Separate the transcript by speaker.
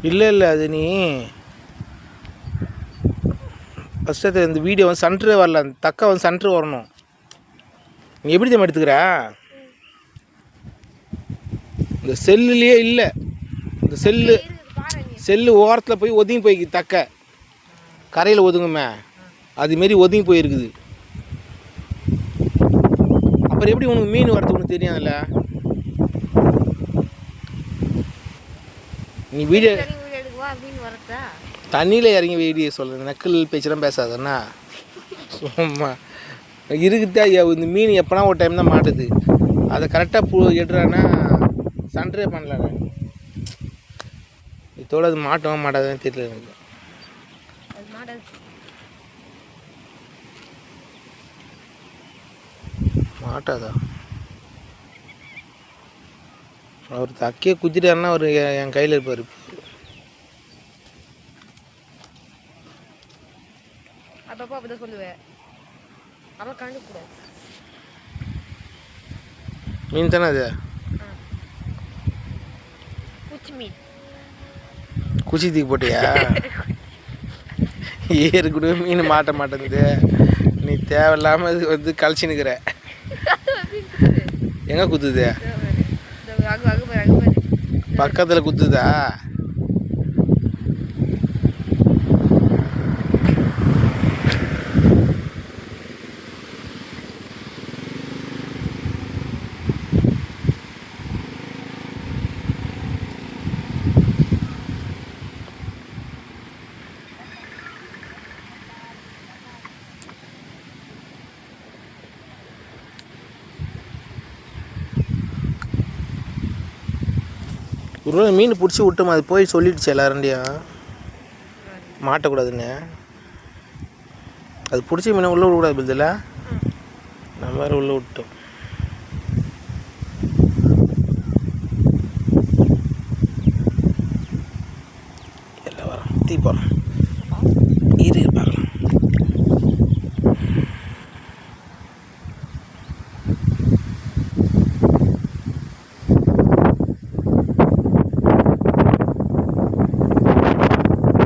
Speaker 1: இல்லை அது நீ ஃபஸ்ட்டு இந்த வீடியோ வந்து சென்டரே வரல, அந்த தக்கை வந்து சென்டர் வரணும். நீ எப்படி தான் எடுத்துக்கிற? இந்த செல்லுலேயே இல்லை, இந்த செல்லு ஓரத்தில் போய் ஒதுங்கி போய்க்கு, தக்கை கரையில் ஒதுங்குமே அதுமாரி ஒதுங்கி போயிருக்குது. அப்புறம் எப்படி உனக்கு மீன் வரது உனக்கு தெரியாதுல்ல? நீ வீடியோ தண்ணியில் இறங்கி வீடியோ சொல்கிறது நக்கல் பேச்செல்லாம் பேசாதண்ணா. சும்மா இருக்குதா இந்த மீன் எப்போனா ஒரு டைம் தான் மாட்டுது, அதை கரெக்டாக எடுறான்னா சண்டே பண்ணல. இதோட அது மாட்டோம் மாட்டாதுன்னு தெரியல எனக்கு. மாட்டாதா? அவர் தக்கையே குத்திட்டாருன்னா அவர் என் கையில் இருப்பார். மீன் தானே அது? குச்சி தூக்கி போட்டியா? ஏறு கூட மீன் மாட்ட மாட்டேங்குது, நீ தேவையில்லாமல் இது வந்து கழிச்சுன்னுக்கிற. எங்கே குத்துது? பக்கத்தில் குத்துதா? ஒரு மீன் பிடிச்சி விட்டோம், அது போய் சொல்லிடுச்சு எல்லாருண்டியும் மாட்டக்கூடாதுன்னு. அது பிடிச்சி மீனை உள்ளே விடக்கூடாது பதில், நம்ம வேறு உள்ளே விட்டோம். எல்லாம் வரோம் தீப்போம் இருப்பா.